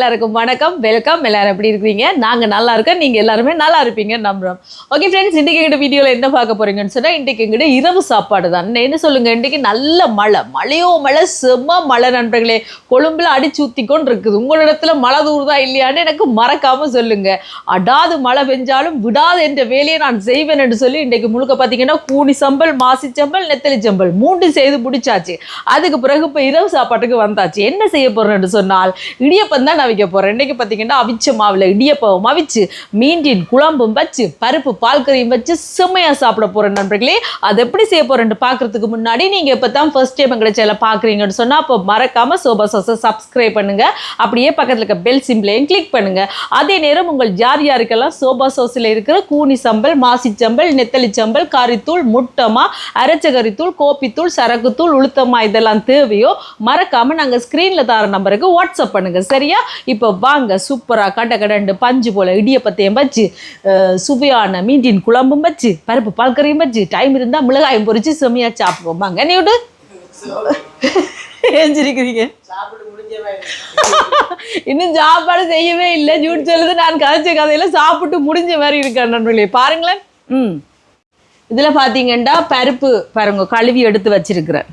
எல்லாருக்கும் வணக்கம், வெல்கம். எல்லாரும் எப்படி இருக்கீங்க? நாங்க நல்லா இருக்கோம், நீங்க எல்லாருமே நல்லா இருப்பீங்கன்னு நம்புறோம். ஓகே ஃப்ரெண்ட்ஸ், இன்னைக்கு எங்கிட்ட வீடியோல என்ன பார்க்க போறீங்கன்னு சொன்னா, இன்னைக்கு எங்கிட்ட இரவு சாப்பாடு தான். என்ன சொல்லுங்க, இன்னைக்கு நல்ல மழையோ மழை, செம்ம மழை நண்பர்களே. கொழும்புல அடிச்சு ஊத்திக்கொண்டு இருக்குது. உங்களிடத்துல மழை தூருதா இல்லையான்னு எனக்கு மறக்காம சொல்லுங்க. அடாது மழை பெஞ்சாலும் விடாது என்ற வேலையை நான் செய்வேன் என்று சொல்லி இன்னைக்கு முழுக்க பார்த்தீங்கன்னா கூனி சம்பல், மாசி சம்பல், நெத்தலி சம்பல் 3 செய்து முடிச்சாச்சு. அதுக்கு பிறகு இப்போ இரவு சாப்பாட்டுக்கு வந்தாச்சு. என்ன செய்ய போறேன்னு சொன்னால், இடியப்பம் தான் நான் வைக்க போறேன். இன்னைக்கு பார்த்தீங்கன்னா அவிச்ச மாவில் இடியப்பம் அவிச்சு மீண்டின் குழம்பும் வச்சு பருப்பு பால் கறியும் வச்சு செம்மையா சாப்பிட போறேன் நண்பர்களே. அது எப்படி செய்ய போறேன்னு பார்க்கறதுக்கு முன்னாடி நீங்க இப்போ தான் ஃபர்ஸ்ட் டைம் எங்களை சேனல் பார்க்குறீங்கன்னு சொன்னா அப்போ மறக்காம சோபா சாஸை சப்ஸ்கிரைப் பண்ணுங்க. அப்படியே பக்கத்தில் இருக்க பெல் சிம்பிளையும் கிளிக் பண்ணுங்க. அதே நேரம் உங்கள் யார் யாருக்கெல்லாம் சோபா சாஸில் இருக்கிற கூனி சம்பல், மாசி சம்பல், நெத்தலி சம்பல், கறித்தூள், முட்டமா, அரைச்ச கறித்தூள், கோப்பித்தூள், சரக்குத்தூள், உளுத்தமா இதெல்லாம் தேவையோ மறக்காம நாங்கள் ஸ்க்ரீன்ல தர நம்பருக்கு வாட்ஸ்அப் பண்ணுங்க, சரியா? இப்போ வாங்க சூப்பராக கடகடண்டு பஞ்சு போல இடியப்பத்தையும் வச்சு சுவையான மீண்டின் குழம்பும் வச்சு பருப்பு பால்கறியும் வச்சு டைம் இருந்தால் மிளகாயும் பொறிச்சு செம்மையா சாப்பிடுவோம். வாங்க. நீ விட்டு ஏஞ்சிருக்கிறீங்க, இன்னும் சாப்பாடு செய்யவே இல்லை. ஜூட் சொல்லுது நான் கதைச்ச கதையில சாப்பிட்டு முடிஞ்ச மாதிரி இருக்கேன் நண்பர்களே. பாருங்களேன். இதில் பார்த்தீங்கன்னா பருப்பு பாருங்க கழுவி எடுத்து வச்சிருக்கிறேன்.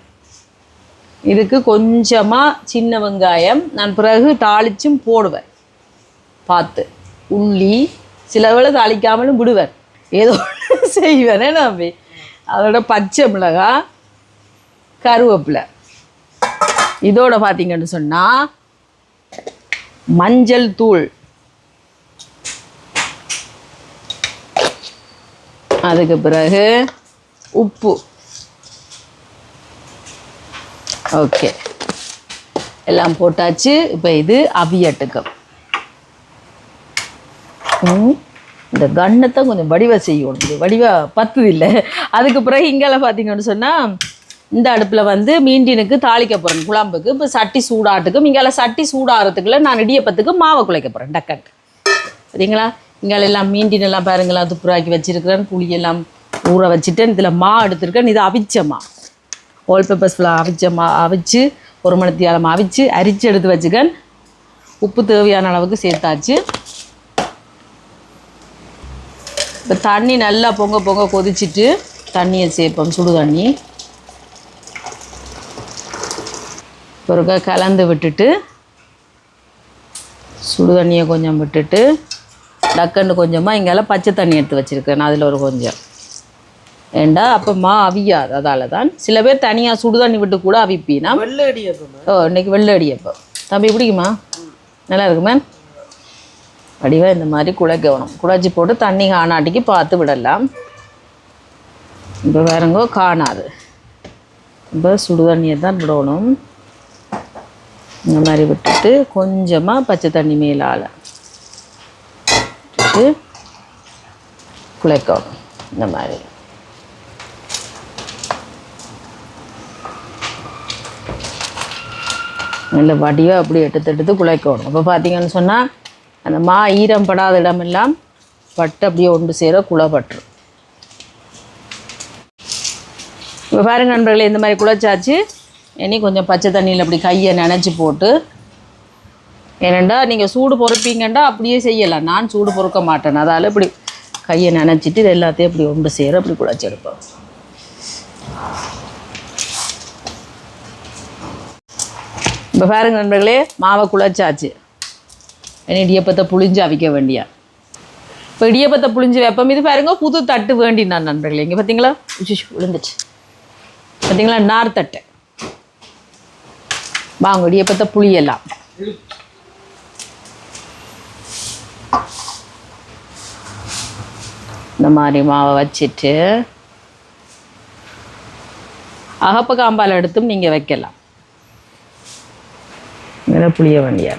இதுக்கு கொஞ்சமாக சின்ன வெங்காயம் நான் பிறகு தாளிச்சும் போடுவேன். பார்த்து உள்ளி சில வேளை தாளிக்காமலும் விடுவேன், ஏதோ செய்வேனே நம்பி. அதோட பச்சை மிளகாய், கருவேப்பிலை, இதோட பார்த்தீங்கன்னு சொன்னால் மஞ்சள் தூள், அதுக்கு பிறகு உப்பு. ஓகே, எல்லாம் போட்டாச்சு. இப்போ இது அவியட்டுக்கும். இந்த கண்ணத்தை கொஞ்சம் வடிவாக செய்யணும், இது வடிவாக பத்துது இல்லை. அதுக்கு பிறகு இங்கெல்லாம் பார்த்தீங்கன்னு சொன்னால் இந்த அடுப்பில் வந்து மீண்டினுக்கு தாளிக்க போகிறேன் குழம்புக்கு. இப்போ சட்டி சூடாட்டுக்கும் இங்கெல்லாம் சட்டி சூடாகிறதுக்குள்ள நான் இடியப்பத்துக்கு மாவை குழைக்க போகிறேன் டக்கட். சரிங்களா? இங்கெல்லாம் மீண்டினெல்லாம் பாருங்களா துப்புராக்கி வச்சுருக்கிறேன். புளியெல்லாம் ஊற வச்சுட்டேன். இதில் மா எடுத்துருக்கேன். இது அவிச்சமா ஹோல் பேப்பர்ஸ் ஃபுல்லாக அவிச்சு 1 மணி நேரம் அவிச்சு அரிச்சு எடுத்து வச்சுக்கேன். உப்பு தேவையான அளவுக்கு சேர்த்தாச்சு. இப்போ தண்ணி நல்லா பொங்க பொங்க கொதிச்சுட்டு தண்ணியை சேர்ப்போம், சுடு தண்ணி. பிறகு கலந்து விட்டுட்டு சுடு தண்ணியை கொஞ்சம் விட்டுட்டு டக்குன்னு கொஞ்சமாக இங்கெல்லாம் பச்சை தண்ணி எடுத்து வச்சுருக்கேன். அதில் ஒரு கொஞ்சம் ஏண்டா அப்போ மா அவியாது. அதால் தான் சில பேர் தனியாக சுடு தண்ணி விட்டு கூட அவிப்பினா. வெள்ளை அடியப்போ இன்னைக்கு வெள்ளை அடியப்போ தம்பி பிடிக்குமா? நல்லா இருக்குமே. வடிவாக இந்த மாதிரி குழைக்கணும். குழைச்சி போட்டு தண்ணி காணாட்டிக்கு பார்த்து விடலாம். இப்போ வேறங்கோ காணாது. இப்போ சுடு தண்ணியை தான் விடணும். இந்த மாதிரி விட்டுட்டு கொஞ்சமாக பச்சை தண்ணி மேலால் விட்டுட்டு குழைக்கணும். இந்த மாதிரி நல்ல வடியாக அப்படி எடுத்து குழைக்கணும். அப்போ பார்த்தீங்கன்னு சொன்னால் அந்த மா ஈரம் படாத இடமெல்லாம் பட்டு அப்படியே ஒன்று சேர குழைப்பட்டுரும். இப்போ பாருங்க நண்பர்களே, இந்த மாதிரி குழைச்சாச்சு. இனி கொஞ்சம் பச்சை தண்ணியில் அப்படி கையை நனைச்சி போட்டு, ஏனெண்டா நீங்கள் சூடு பொறுப்பீங்கண்டா அப்படியே செய்யலாம். நான் சூடு பொறுக்க மாட்டேன். அதால் இப்படி கையை நனைச்சிட்டு இது எல்லாத்தையும் அப்படி ஒன்று சேர அப்படி குழைச்செடுப்போம். இப்போ பாருங்க நண்பர்களே, மாவை குழைச்சாச்சு. இனி இடியப்பத்தை புளிஞ்சு அவிக்க வேண்டியா. இப்போ இடியப்பத்தை புளிஞ்சு வைப்போம். இது பாருங்க புது தட்டு வேண்டி நான் நண்பர்களே. இங்கே பார்த்தீங்களா விழுந்துச்சு பார்த்தீங்களா, நார் தட்டு. வாங்க இடியப்பத்தை புளியெல்லாம். இந்த மாதிரி மாவை வச்சுட்டு அகப்ப காம்பால் எடுத்தும் நீங்கள் வைக்கலாம். இதில் புளிய வேண்டிய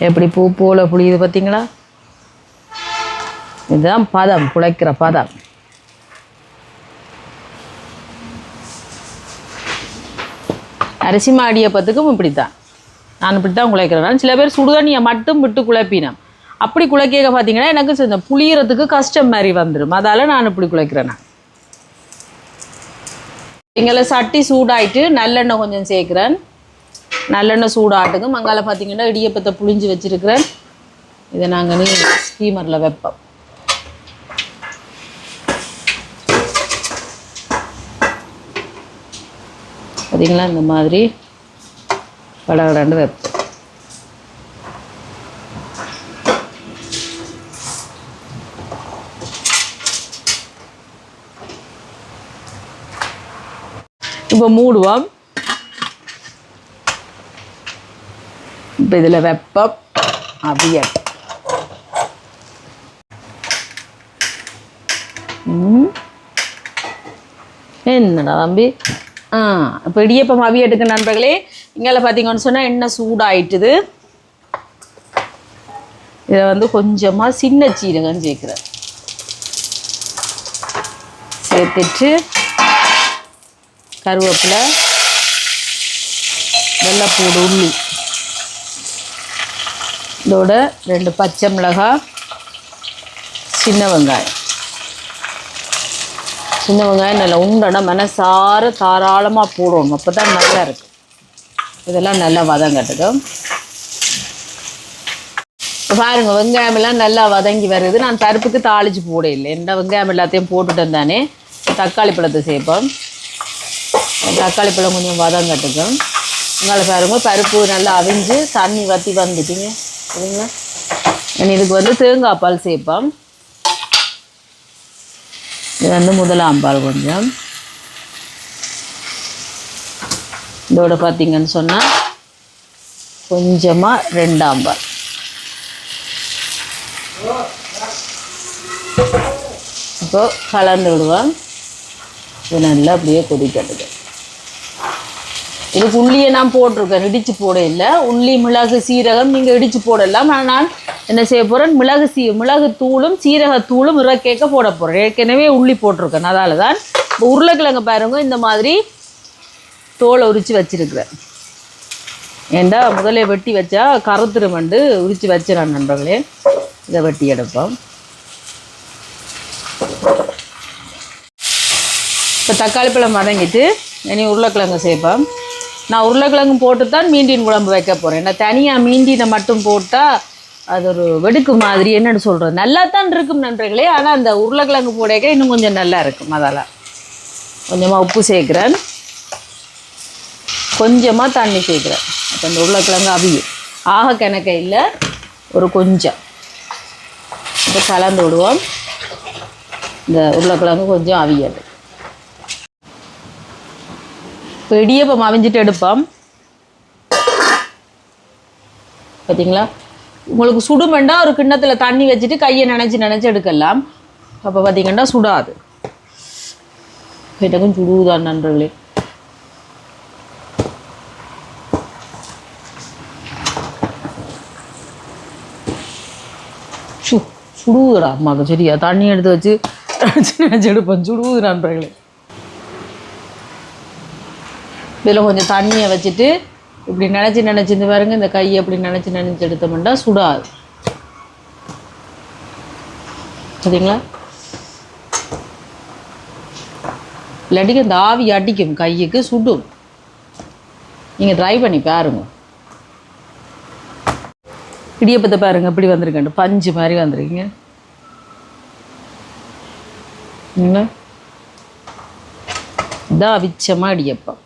எப்படி பூ போல் புளியுது பார்த்தீங்களா? இதுதான் பதம், குழைக்கிற பதம். அரிசி மாடியப்பத்துக்கும் இப்படி தான். நான் இப்படி தான் குழைக்கிறேன். சில பேர் சுடுதண்ணியை மட்டும் விட்டு குழைப்பினேன். அப்படி குழைக்க பார்த்தீங்கன்னா எனக்கு புளியறதுக்கு கஷ்டம் மாதிரி வந்துடும். அதால் நான் இப்படி குழைக்கிறேன். நான் இங்கே சட்டி சூடாயிட்டு நல்லெண்ணெய் கொஞ்சம் சேர்க்குறேன். நல்லெண்ணெய் சூடாட்டுங்க. மங்கால பார்த்தீங்கன்னா இடியப்பத்தை புளிஞ்சு வச்சுருக்கிறேன். இதை நாங்கள் ஸ்டீமரில் வைப்போம். பார்த்தீங்களா இந்த மாதிரி கடகடன்னு வைப்போம். இப்போ மூடுவோம். இப்போ இதில் வெப்பம் அவியட் என்னடா தம்பி இப்போ இடியப்பம் அவியட்டுக்கு நண்பர்களே இங்கே பார்த்தீங்கன்னு சொன்னால் எண்ணெய் சூடாயிட்டுது. இதை வந்து கொஞ்சமாக சின்ன சீரகம் சேர்க்குறேன். சேர்த்துட்டு கருவேப்பிலை, வெள்ளைப்பூடு, உள்ளி, இதோட 2 பச்சை மிளகாய், சின்ன வெங்காயம் நல்லா உண்டனா மனசார தாராளமாக போடணும். அப்போ தான் நல்லா இருக்கும். இதெல்லாம் நல்லா வதங்கட்டுக்கும். பாருங்கள் வெங்காயமெல்லாம் நல்லா வதங்கி வருது. நான் பருப்புக்கு தாளித்து போட இல்லை. என்ன வெங்காயம் எல்லாத்தையும் போட்டுட்டேன் தானே. தக்காளி பழத்தை சேர்ப்போம். தக்காளி பழம் கொஞ்சம் வதங்கட்டுக்கும். உங்களை பாருங்க பருப்பு நல்லா அவிஞ்சு தண்ணி வற்றி வந்துட்டுங்க சரிங்களா. இதுக்கு வந்து தேங்காய் பால் சேர்ப்போம். இது வந்து முதலாம் பால் கொஞ்சம். இதோட பார்த்தீங்கன்னு சொன்னால் கொஞ்சமாக 2ஆம் பால். இப்போ கலந்து விடுவோம். இது நல்லா அப்படியே கொதிக்கட்டுது. இதுக்கு உள்ளியை நான் போட்டிருக்கேன், இடித்து போட இல்லை. உள்ளி, மிளகு, சீரகம் நீங்கள் இடித்து போடலாம். ஆனால் நான் என்ன செய்ய போகிறேன், மிளகு தூளும் சீரகத்தூளும் இறக்கேக்க போட போகிறேன். ஏற்கனவே உள்ளி போட்டிருக்கேன். அதால் தான் இப்போ உருளைக்கிழங்கு பாருங்க இந்த மாதிரி தோலை உரித்து வச்சுருக்கிறேன். ஏண்டா முதலே வெட்டி வச்சா கருத்துருமண்டு உரித்து வச்சிடறேன் நண்பர்களே. இதை வெட்டி எடுப்போம். இப்போ தக்காளி பழம் வதங்கிட்டு இனி உருளைக்கிழங்கு சேர்ப்போம். நான் உருளைக்கிழங்கு போட்டு தான் மீண்டின் குழம்பு வைக்க போகிறேன். நான் தனியாக மீண்டினை மட்டும் போட்டால் அது ஒரு வெடுக்கு மாதிரி என்னென்னு சொல்கிறது நல்லா தான் இருக்கும் நண்பர்களே. ஆனால் அந்த உருளைக்கிழங்கு போடைக்க இன்னும் கொஞ்சம் நல்லா இருக்கும். அதெல்லாம் கொஞ்சமாக உப்பு சேர்க்குறேன், கொஞ்சமாக தண்ணி சேர்க்குறேன். அப்போ அந்த உருளைக்கிழங்கு அவியும். ஆக கிணக்க இல்லை, ஒரு கொஞ்சம் இப்போ கலந்து விடுவோம். இந்த உருளைக்கிழங்கு கொஞ்சம் அவியது. இப்போ இடியப்பம் அவிஞ்சிட்டு எடுப்போம். பார்த்தீங்களா, உங்களுக்கு சுடுமெண்டா ஒரு கிண்ணத்தில் தண்ணி வச்சுட்டு கையை நினச்சி எடுக்கலாம். அப்போ பார்த்தீங்கன்னா சுடாது. கிட்டக்கும் சுடுதான் நண்பர்களே. சுடுவுதுடா அம்மாவுக்கு சரியா. தண்ணி எடுத்து வச்சு நினச்சி எடுப்பேன். சுடுவுது நண்பர்களே. இதில் கொஞ்சம் தண்ணியை வச்சுட்டு இப்படி நினச்சி பாருங்க. இந்த கையை அப்படி நினச்சி எடுத்தோம்னா சுடாது. சரிங்களா, இல்லாட்டிக்கு அந்த ஆவி அடிக்கும் கையுக்கு, சுடும். நீங்கள் ட்ரை பண்ணி பாருங்க. இடியப்பத்தை பாருங்க இப்படி வந்திருக்கேன், பஞ்சு மாதிரி வந்திருக்கீங்க. இதான் அவிச்சமாக இடியப்பம்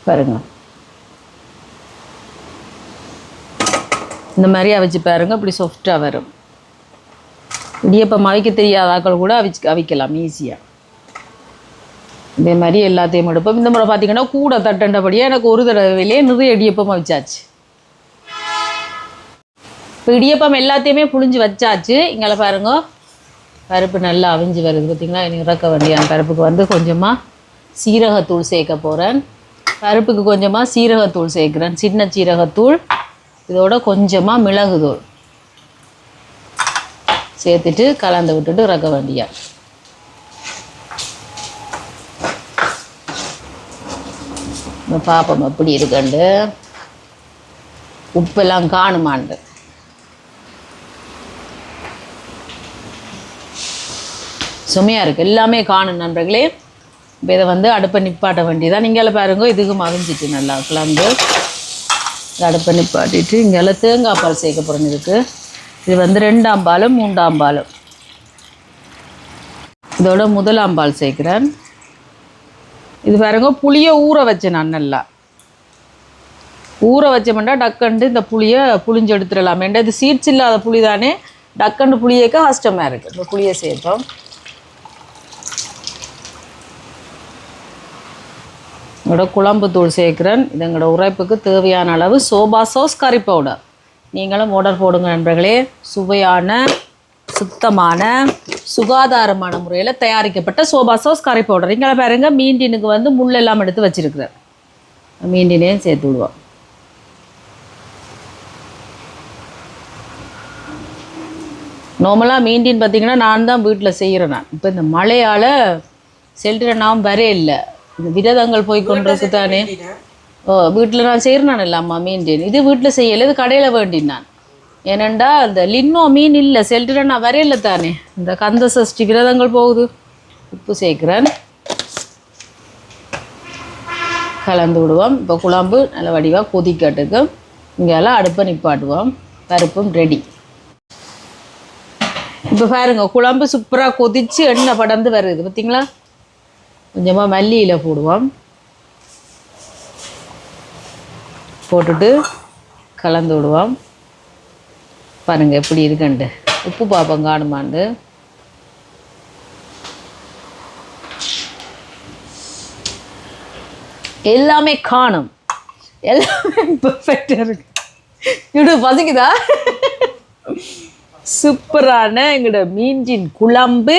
பாருங்க. இந்த மாதிரி அவிச்சு பாருங்க, இப்படி சாஃப்டாக வரும். இடியப்பம் அவிக்க தெரியாத ஆட்கள் கூட அவிக்கலாம் ஈஸியாக. இதே மாதிரி எல்லாத்தையும் எடுப்போம். இந்த முறை பார்த்தீங்கன்னா கூட தட்டண்டபடியாக எனக்கு ஒரு தடவையிலே நிறைய இடியப்பம் அவிச்சாச்சு. இப்போ இடியப்பம் எல்லாத்தையுமே புழிஞ்சு வச்சாச்சு. இங்கே பாருங்க பருப்பு நல்லா அவிஞ்சு வருது. பார்த்திங்களா, எனக்கு இறக்க வேண்டிய பருப்புக்கு வந்து கொஞ்சமாக சீரகத்தூள் சேர்க்க போகிறேன். பருப்புக்கு கொஞ்சமாக சீரகத்தூள் சேர்க்குறேன், சின்ன சீரகத்தூள். இதோட கொஞ்சமாக மிளகுத்தூள் சேர்த்துட்டு கலந்து விட்டுட்டு இறக்க வேண்டியா. பாப்போம் எப்படி இருக்குண்டு, உப்பெல்லாம் காணுமாண்டு. சுமையாக இருக்குது, எல்லாமே காணும் நண்பர்களே. இப்போ இதை வந்து அடுப்பை நிப்பாட்ட வேண்டியதான். நீங்கள் பாருங்க இதுக்கு மகிழ்ச்சிட்டு நல்லா கிளம்பு. அடுப்பை நிப்பாட்டிட்டு இங்கெல்லாம் தேங்காய் பால் சேர்க்க போகிறோம். இது வந்து 2ஆம் பாலும் 3ஆம் பாலும். இதோட 1ஆம் பால் சேர்க்குறேன். இது பாருங்க புளியை ஊற வச்சேன். நான் நல்லா ஊற வச்சோம்னா டக்கண்டு இந்த புளியை புளிஞ்சு எடுத்துடலாம். ஏன்டா இது சீட்ஸ் இல்லாத புளி தானே, டக்கண்டு புளியேக்க கஷ்டமாக இருக்குது. இந்த புளியை சேர்ப்போம். இதோட குழம்பு தூள் சேர்க்குறேன். இது எங்களோட உரைப்புக்கு தேவையான அளவு சோபா சாஸ் கறி பவுடர். நீங்களும் ஆர்டர் போடுங்க நண்பர்களே. சுவையான சுத்தமான சுகாதாரமான முறையில் தயாரிக்கப்பட்ட சோபா சாஸ் கறி பவுடர். இங்கே பாருங்க மீன்டினுக்கு வந்து முள்ளெல்லாம் எடுத்து வச்சுருக்குறேன். மீன்டினையும் சேர்த்து விடுவோம். நார்மலாக மீன்டின் பார்த்திங்கன்னா நான் தான் வீட்டில் செய்கிறேன். நான் இப்போ இந்த மழையால் செல்றனாவும் வரே இல்லை. இந்த விரதங்கள் போய் கொண்டிருக்கு தானே. வீட்டில் நான் செய்கிறேன் இல்லாமா மீன்டின். இது வீட்டில் செய்யலை, இது கடையில் வேண்டின் நான். ஏனண்டா அந்த லின்னோ மீன் இல்லை, செல்றனா வரையில தானே. இந்த கந்த சஷ்டி விரதங்கள் போகுது. உப்பு சேர்க்குறேன். கலந்து விடுவோம். இப்போ குழம்பு நல்ல வடிவாக கொதிக்கட்டுக்கு இங்கெல்லாம் அடுப்பை நிப்பாட்டுவோம். பருப்பும் ரெடி. இப்போ பாருங்க குழம்பு சூப்பராக கொதித்து எண்ணெய் படர்ந்து வருது பார்த்தீங்களா. கொஞ்சமாக மல்லியில் போடுவோம். போட்டுட்டு கலந்து விடுவோம். பாருங்கள் எப்படி இருக்குன்ட்டு. உப்பு பார்ப்போம் காணுமாண்டு. எல்லாமே காணும், எல்லாமே பெர்ஃபெக்டாக இருக்கு. இப்படி பசிக்குதா? சூப்பரான எங்களோட மீன்டின் குழம்பு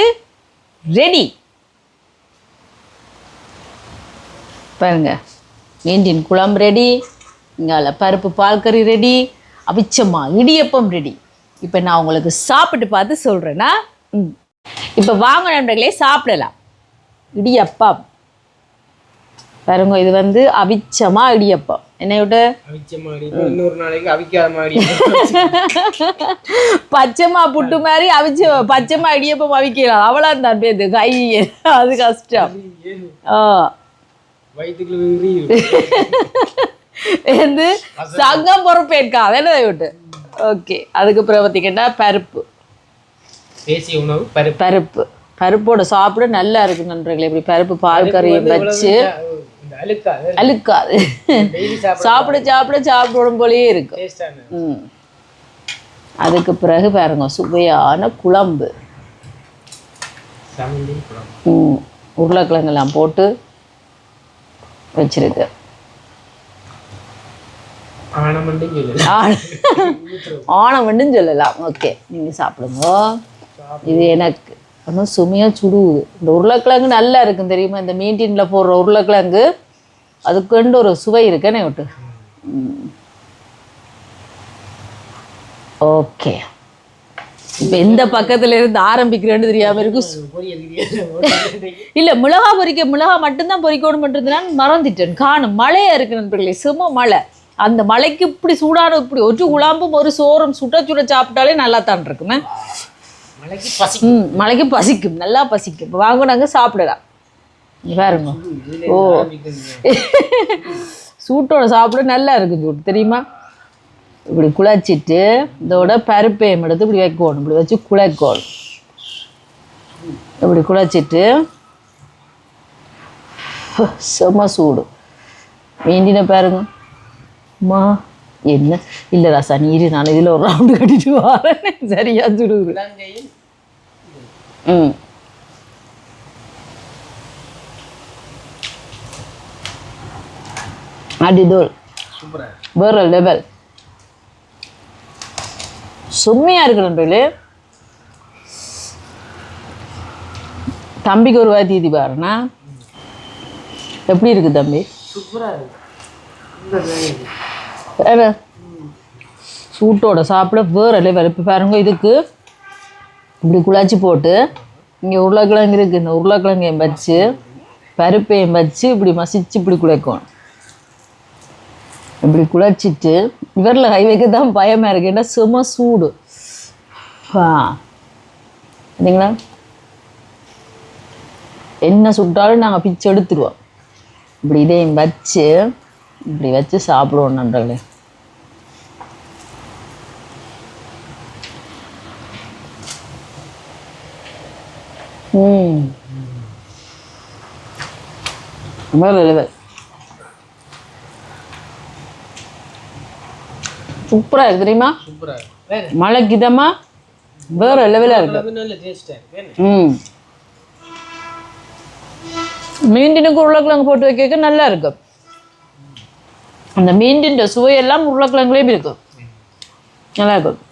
ரெடி. பாருங்க மீன்டின் குழம்பு ரெடி. இங்கால பருப்பு பால் கறி ரெடி. அவிச்சமா இடியப்பம் ரெடி. இப்போ நான் உங்களுக்கு சாப்பிட்டு பார்த்து சொல்கிறேன்னா. இப்போ வாங்க நண்பர்களே சாப்பிடலாம். இடியப்பம் பாருங்க. இது வந்து அவிச்சமா இடியப்பம். என்ன விட்டு பச்சைமா புட்டு மாதிரி அவிச்ச பச்சைமா இடியப்பம் அவிக்கலாம். அவ்வளோ தான் பேரு கை. அது கஷ்டம். வந்து சங்கம் பொறுப்பேற்கா வேலை விட்டு. ஓகே. அதுக்கப்புறம் பார்த்தீங்கன்னா பருப்பு தேசிய உணவு பருப்பு. பருப்போட சாப்பிட நல்லா இருக்கு நண்பர்களே. இப்படி பருப்பு பால் கறியும் வச்சு அழுக்காது. சாப்பிட சாப்பிட சாப்பிடும் போலயே இருக்கு. அதுக்கு பிறகு பாருங்க சுவையான குழம்பு. உருளைக்கிழங்கெல்லாம் போட்டு வச்சிருக்கு. ஆனமண்டுன்னு சொல்லலாம். ஓகே நீங்கள் சாப்பிடுங்க. இது எனக்கு ஒன்றும் சுமையாக சுடுவுது. இந்த உருளைக்கிழங்கு நல்லா இருக்கும் தெரியுமா. இந்த மீன்டின்ல போடுற உருளைக்கிழங்கு அதுக்குண்டு ஒரு சுவை இருக்குன்னு விட்டு. ஓகே. இப்போ எந்த பக்கத்துல இருந்து ஆரம்பிக்கிறேன்னு தெரியாமல் இருக்கும். இல்லை மிளகா மிளகா மட்டும்தான் பொரிக்கணும் பண்ணுறதுனால மறந்துட்டேன். காணும் மழையாக இருக்கு நண்பர்களே. சும்மா மழை. அந்த மழைக்கு இப்படி சூடான இப்படி ஒரு குழம்பும் ஒரு சோறும் சுட சுட சாப்பிட்டாலே நல்லா தான் இருக்குமே. மழைக்கு பசிக்கும், நல்லா பசிக்கும். இப்போ வாங்க நாங்கள் சாப்பிடலாம். பாருங்க. ஓ சூட்டோட சாப்பிட நல்லா இருக்கு சூட்டு தெரியுமா. இப்படி குழச்சிட்டு இதோட பருப்பையும் எடுத்து இப்படி வைக்கணும். இப்படி வச்சு குழைக்கணும். இப்படி குழைச்சிட்டு செம்ம சூடு. மீண்டின பாருங்க. அம்மா என்ன இல்லை ராசா நீர் நான் இதில் ஒரு ரவுண்டு கட்டிட்டு வரேன். சரியா சுடுது. அடிதோல் வேற லெவல். சும்மையா இருக்கு நண்பர்களே. தம்பிக்கு ஒரு வாய் தீதி பாருண்ணா. எப்படி இருக்கு தம்பி? சூட்டோட சாப்பிட வேற லெவல். இப்போ பாருங்க இதுக்கு இப்படி குழச்சி போட்டு இங்கே உருளைக்கிழங்கு இருக்குது. இந்த உருளைக்கிழங்கையும் வச்சு பருப்பையும் வச்சு இப்படி மசிச்சு இப்படி குழைக்கணும். இப்படி குழச்சிட்டு இவரில் கை வைக்க தான் பயமாக இருக்கு. ஏன்னா சும்மா சூடு. சரிங்களா. என்ன சுட்டாலும் நாங்கள் பிச்சு எடுத்துருவோம். இப்படி இதையும் வச்சு இப்படி வச்சு சாப்பிடுவோம் நண்பர்களே. சூப்பரா இருக்கு தெரியுமா? மழைக்கு இதமா வேற லெவலா இருக்கு. மீண்டினுக்கு உருளைக்கிழங்கு போட்டு வைக்க நல்லா இருக்கு. அந்த மீண்டின் சுவையெல்லாம் உருளைக்கிழங்குலேயும் இருக்கு. நல்லா இருக்கும்.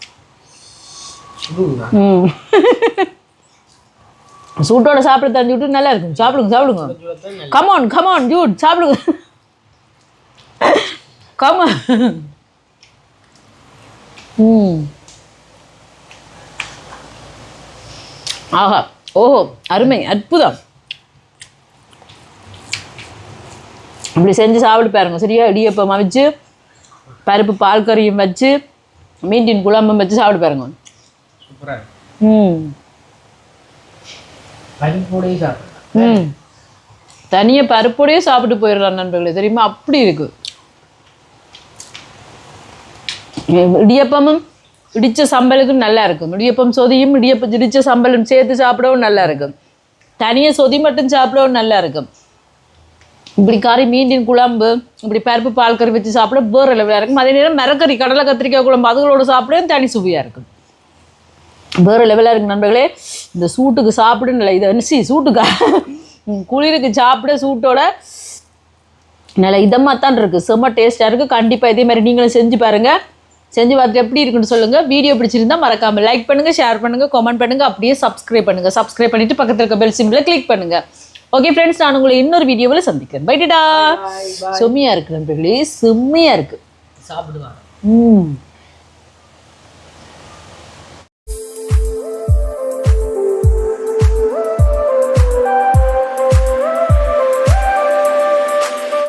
சூட்டோட சாப்பிட தந்து விட்டு நல்லா இருக்கும். சாப்பிடுங்க. கமான் ஜூட் சாப்பிடுங்க. கமான். ஆஹா, ஓஹோ, அருமை, அற்புதம். இப்படி செஞ்சு சாப்பிட்டு பாருங்க. சரியா? இடியப்பமா வச்சு பருப்பு பால் கறியும் வச்சு மீண்டின் குழம்பும் வச்சு சாப்பிட்டு பாருங்க. தனியா பருப்போடையே சாப்பிட்டு போயிடலாம் நண்பர்களே, தெரியுமா? அப்படி இருக்கு. இடியப்பமும் இடிச்ச சம்பலுக்கும் நல்லா இருக்கும். இடியப்பம் சொதியும் இடிச்ச சம்பலும் சேர்த்து சாப்பிடவும் நல்லா இருக்கும். தனியா சொதி மட்டும் சாப்பிடவும் நல்லா இருக்கும். இப்படி கறி மீண்டின் குழம்பு இப்படி பருப்பு பால் கறி வச்சு சாப்பிட வேறு லெவலாக இருக்கும். அதே நேரம் மரக்கறி கடலை கத்திரிக்காய் குழம்பு அதுகளோட சாப்பிடவும் தனி சுவையாக இருக்கும். வேறு லெவலாக இருக்கும் நண்பர்களே. இந்த சூட்டுக்கு சாப்பிடுன்னு இல்லை, இது சூட்டுக்கா குளிருக்கு சாப்பிட சூட்டோட நல்ல இதமாக தான் இருக்குது. செம்ம டேஸ்ட்டாக இருக்குது. கண்டிப்பாக இதே மாதிரி நீங்களும் செஞ்சு பாருங்கள். செஞ்சு பார்த்துட்டு எப்படி இருக்குன்னு சொல்லுங்கள். வீடியோ பிடிச்சிருந்தா மறக்காமல் லைக் பண்ணுங்கள், ஷேர் பண்ணுங்கள், கமெண்ட் பண்ணுங்கள், அப்படியே சப்ஸ்கிரைப் பண்ணுங்கள். சப்ஸ்கிரைப் பண்ணிவிட்டு பக்கத்தில் இருக்க பெல் சிம்பிளை கிளிக் பண்ணுங்கள். ஓகே ஃப்ரெண்ட்ஸ், நான் உங்களை இன்னொரு வீடியோவில் சந்திக்கிறேன். பை டாடா. செம்மையாக இருக்குது நண்பர்களே, செம்மையாக இருக்குது. சாப்பிடுவாங்க.